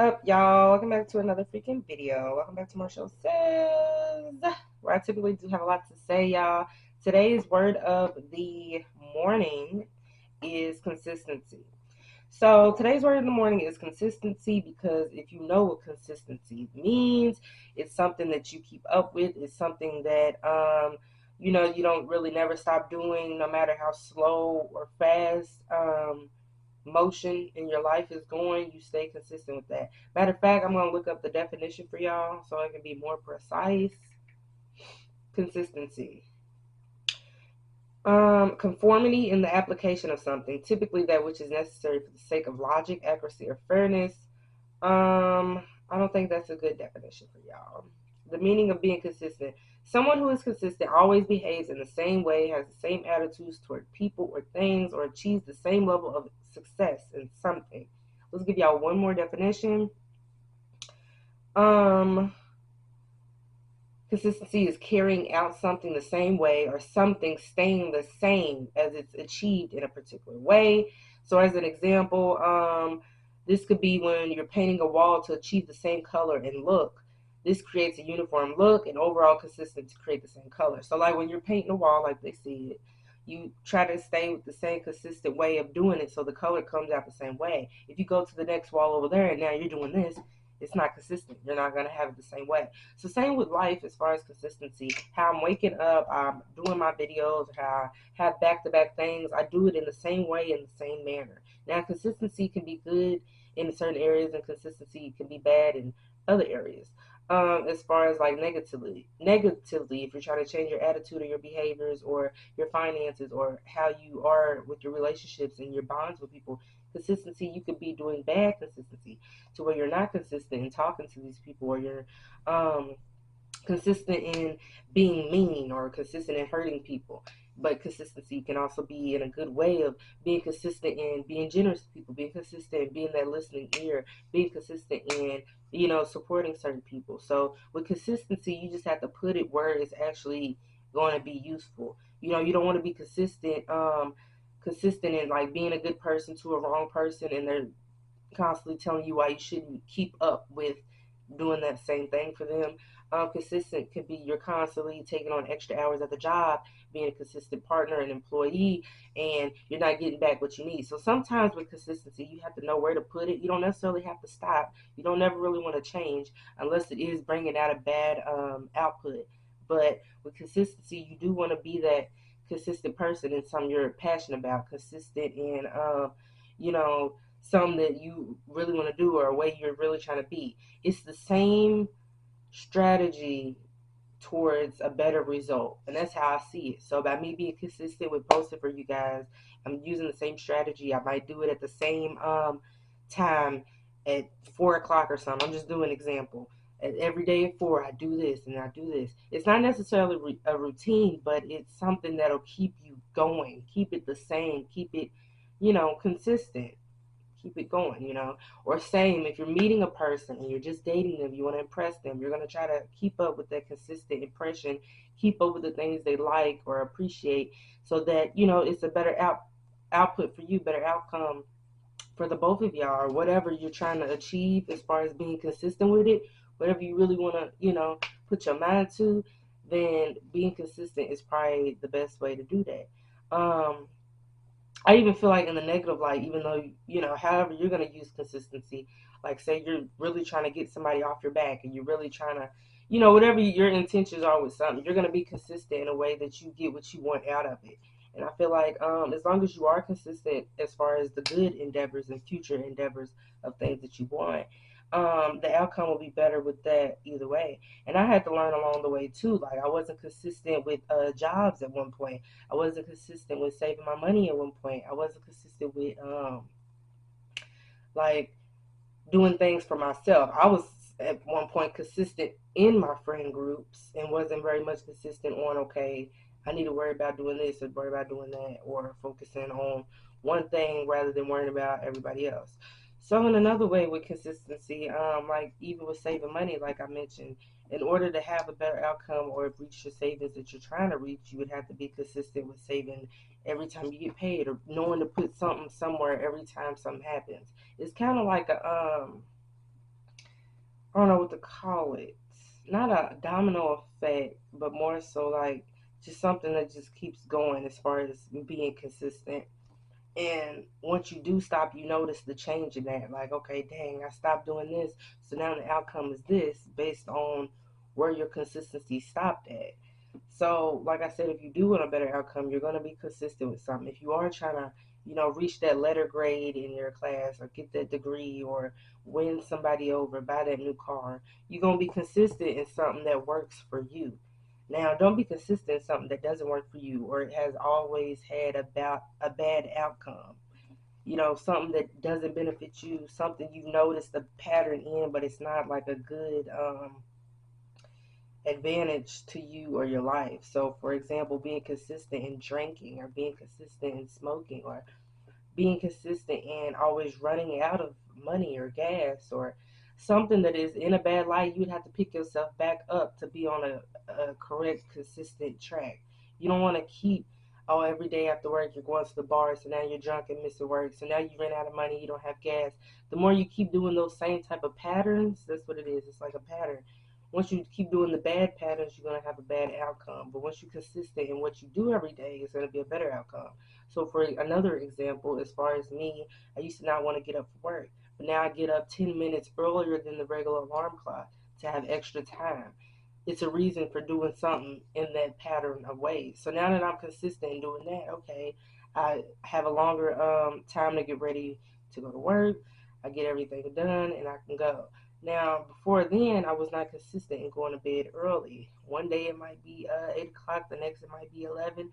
up, y'all? Welcome back to another freaking video. Welcome back to Marshall Says, where I typically do have a lot to say, y'all. Today's word of the morning is consistency. So today's word in the morning is consistency, because if you know what consistency means, it's something that you keep up with. It's something that you don't really never stop doing, no matter how slow or fast motion in your life is going. You stay consistent with that. Matter of fact, I'm going to look up the definition for y'all so I can be more precise. Consistency: conformity in the application of something, typically that which is necessary for the sake of logic, accuracy, or fairness. I don't think that's a good definition for y'all. The meaning of being consistent: someone who is consistent always behaves in the same way, has the same attitudes toward people or things, or achieves the same level of success in something. Let's give y'all one more definition. Um, Consistency is carrying out something the same way, or something staying the same as it's achieved in a particular way. So, as an example, this could be when you're painting a wall to achieve the same color and look. This creates a uniform look and overall consistent to create the same color. So, like when you're painting a wall, like they see it, you try to stay with the same consistent way of doing it so the color comes out the same way. If you go to the next wall over there and now you're doing this, it's not consistent. You're not going to have it the same way. So same with life as far as consistency. How I'm waking up, I'm doing my videos, how I have back-to-back things. I do it in the same way, in the same manner. Now, consistency can be good in certain areas, and consistency can be bad in other areas. As far as like negatively, if you're trying to change your attitude or your behaviors or your finances or how you are with your relationships and your bonds with people, consistency, you could be doing bad consistency to where you're not consistent in talking to these people, or you're um, consistent in being mean, or consistent in hurting people. But consistency can also be in a good way of being consistent in being generous to people, being consistent in being that listening ear, being consistent in supporting certain people. So with consistency, you just have to put it where it's actually going to be useful. You don't want to be consistent in like being a good person to a wrong person, and they're constantly telling you why you shouldn't keep up with doing that same thing for them. Consistent could be you're constantly taking on extra hours at the job, being a consistent partner and employee, and you're not getting back what you need. So sometimes with consistency, you have to know where to put it. You don't necessarily have to stop. You don't never really want to change unless it is bringing out a bad output. But with consistency, you do want to be that consistent person in something you're passionate about, consistent in, you know, something that you really want to do, or a way you're really trying to be. It's the same strategy towards a better result. And that's how I see it. So by me being consistent with posting for you guys, I'm using the same strategy. I might do it at the same time at 4 o'clock or something. I'm just doing an example. Every day at 4, I do this and I do this. It's not necessarily a routine, but it's something that'll keep you going. Keep it the same. Keep it, consistent. Keep it going, Or same, if you're meeting a person and you're just dating them, you want to impress them, you're going to try to keep up with that consistent impression, keep up with the things they like or appreciate, so that, it's a better output for you, better outcome for the both of y'all, or whatever you're trying to achieve as far as being consistent with it, whatever you really want to, put your mind to, then being consistent is probably the best way to do that. I even feel like in the negative light, even though, however you're going to use consistency, like say you're really trying to get somebody off your back, and you're really trying to, whatever your intentions are with something, you're going to be consistent in a way that you get what you want out of it. And I feel like as long as you are consistent as far as the good endeavors and future endeavors of things that you want, the outcome will be better with that either way. And I had to learn along the way too. Like I wasn't consistent with jobs at one point. I wasn't consistent with saving my money at one point. I wasn't consistent with like doing things for myself. I was at one point consistent in my friend groups and wasn't very much consistent on, okay, I need to worry about doing this or worry about doing that, or focusing on one thing rather than worrying about everybody else. So in another way with consistency, like even with saving money, like I mentioned, in order to have a better outcome or reach your savings that you're trying to reach, you would have to be consistent with saving every time you get paid, or knowing to put something somewhere every time something happens. It's kind of like a I don't know what to call it. Not a domino effect, but more so like just something that just keeps going as far as being consistent. And once you do stop, you notice the change in that. Like, okay, dang, I stopped doing this. So now the outcome is this based on where your consistency stopped at. So, like I said, if you do want a better outcome, you're going to be consistent with something. If you are trying to, reach that letter grade in your class or get that degree or win somebody over, buy that new car, you're going to be consistent in something that works for you. Now, don't be consistent in something that doesn't work for you or it has always had a bad outcome. Something that doesn't benefit you, something you've noticed the pattern in, but it's not like a good advantage to you or your life. So, for example, being consistent in drinking or being consistent in smoking or being consistent in always running out of money or gas or something that is in a bad light, you'd have to pick yourself back up to be on a correct, consistent track. You don't want to keep, oh, every day after work you're going to the bar, so now you're drunk and missing work, so now you ran out of money, you don't have gas. The more you keep doing those same type of patterns, that's what it is. It's like a pattern. Once you keep doing the bad patterns, you're going to have a bad outcome. But once you're consistent in what you do every day, it's going to be a better outcome. So, for another example, as far as me, I used to not want to get up for work, but now I get up 10 minutes earlier than the regular alarm clock to have extra time. It's a reason for doing something in that pattern of ways. So now that I'm consistent in doing that, okay, I have a longer time to get ready to go to work. I get everything done and I can go. Now, before then, I was not consistent in going to bed early. One day it might be 8 o'clock, the next it might be 11,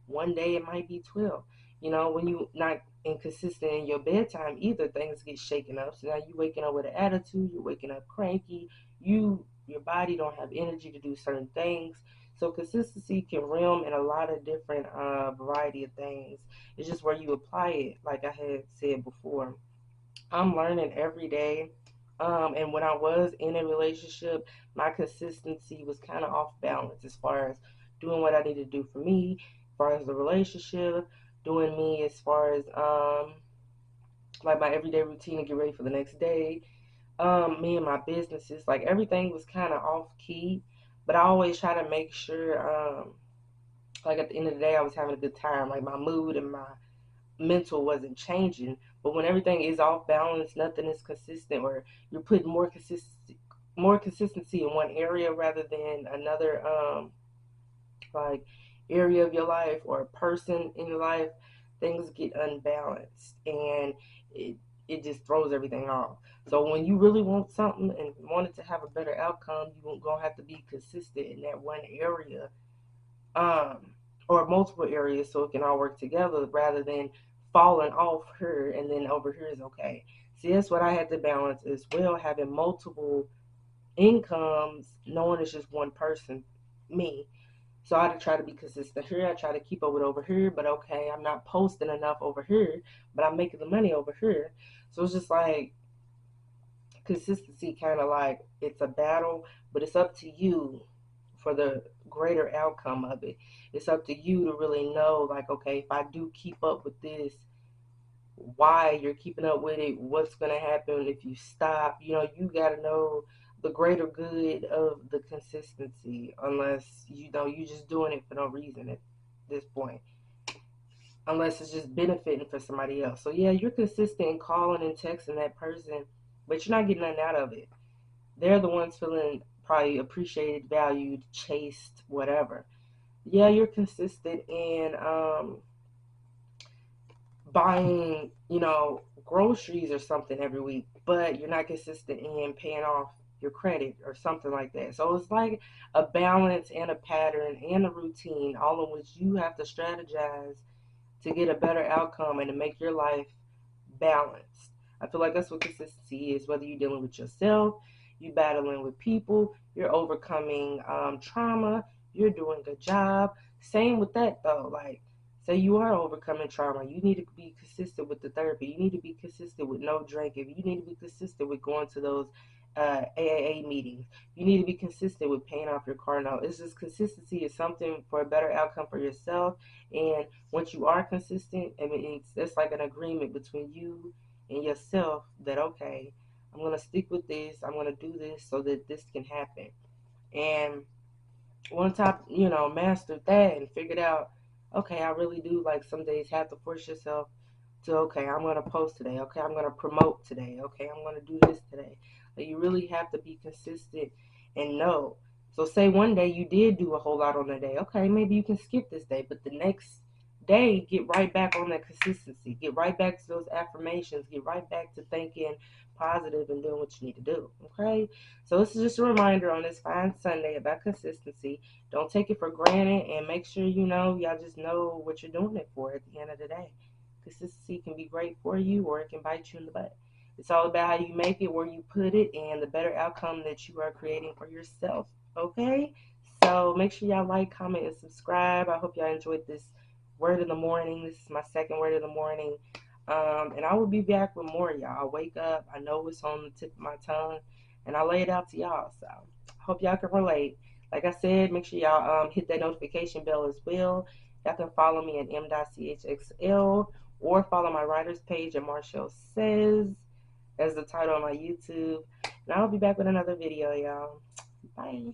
one day it might be 12. When you not inconsistent in your bedtime either, things get shaken up. So now you waking up with an attitude, you're waking up cranky, your body don't have energy to do certain things. So consistency can realm in a lot of different variety of things. It's just where you apply it, like I had said before. I'm learning every day. And when I was in a relationship, my consistency was kind of off balance as far as doing what I need to do for me, as far as the relationship, doing me as far as like my everyday routine to get ready for the next day. Me and my businesses, like everything was kind of off key, but I always try to make sure, like at the end of the day, I was having a good time. Like my mood and my mental wasn't changing. But when everything is off balance, nothing is consistent, or you're putting more consistency in one area rather than another like area of your life or a person in your life, things get unbalanced and it just throws everything off. So when you really want something and want it to have a better outcome, you're gonna have to be consistent in that one area, um, or multiple areas, so it can all work together rather than falling off here and then over here is okay. See, that's what I had to balance as well, having multiple incomes, knowing it's just one person, me. So I had to try to be consistent here. I try to keep up with over here, but okay, I'm not posting enough over here, but I'm making the money over here. So it's just like consistency, kind of like it's a battle, but it's up to you for the greater outcome of it. It's up to you to really know, like, okay, if I do keep up with this, why you're keeping up with it, what's going to happen if you stop. You got to know the greater good of the consistency, unless you just doing it for no reason at this point, unless it's just benefiting for somebody else. So yeah, you're consistent in calling and texting that person, but you're not getting nothing out of it. They're the ones feeling probably appreciated, valued, chased, whatever. Yeah, you're consistent in buying, groceries or something every week, but you're not consistent in paying off your credit or something like that. So it's like a balance and a pattern and a routine, all in which you have to strategize to get a better outcome and to make your life balanced. I feel like that's what consistency is, whether you're dealing with yourself, you're battling with people, you're overcoming trauma, you're doing a job. Same with that though. Like, say you are overcoming trauma, you need to be consistent with the therapy. You need to be consistent with no drinking. You need to be consistent with going to those AAA meetings. You need to be consistent with paying off your car note. It's just consistency is something for a better outcome for yourself. And once you are consistent, I mean, it's like an agreement between you and yourself that, okay, I'm going to stick with this. I'm going to do this so that this can happen. And once I, mastered that and figured out, okay, I really do, like, some days have to force yourself to, okay, I'm going to post today. Okay, I'm going to promote today. Okay, I'm going to do this today. Like, you really have to be consistent and know. So say one day you did do a whole lot on the day. Okay, maybe you can skip this day, but the next day, get right back on that consistency. Get right back to those affirmations. Get right back to thinking positive and doing what you need to do. Okay? So this is just a reminder on this fine Sunday about consistency. Don't take it for granted, and make sure y'all just know what you're doing it for at the end of the day. Consistency can be great for you, or it can bite you in the butt. It's all about how you make it, where you put it, and the better outcome that you are creating for yourself. Okay? So make sure y'all like, comment, and subscribe. I hope y'all enjoyed this word of the morning. This is my second word of the morning. And I will be back with more, y'all. I wake up, I know what's on the tip of my tongue, and I lay it out to y'all. So I hope y'all can relate. Like I said, make sure y'all hit that notification bell as well. Y'all can follow me at m.chxl, or follow my writer's page at Marshall Says as the title of my YouTube. And I'll be back with another video, y'all. Bye.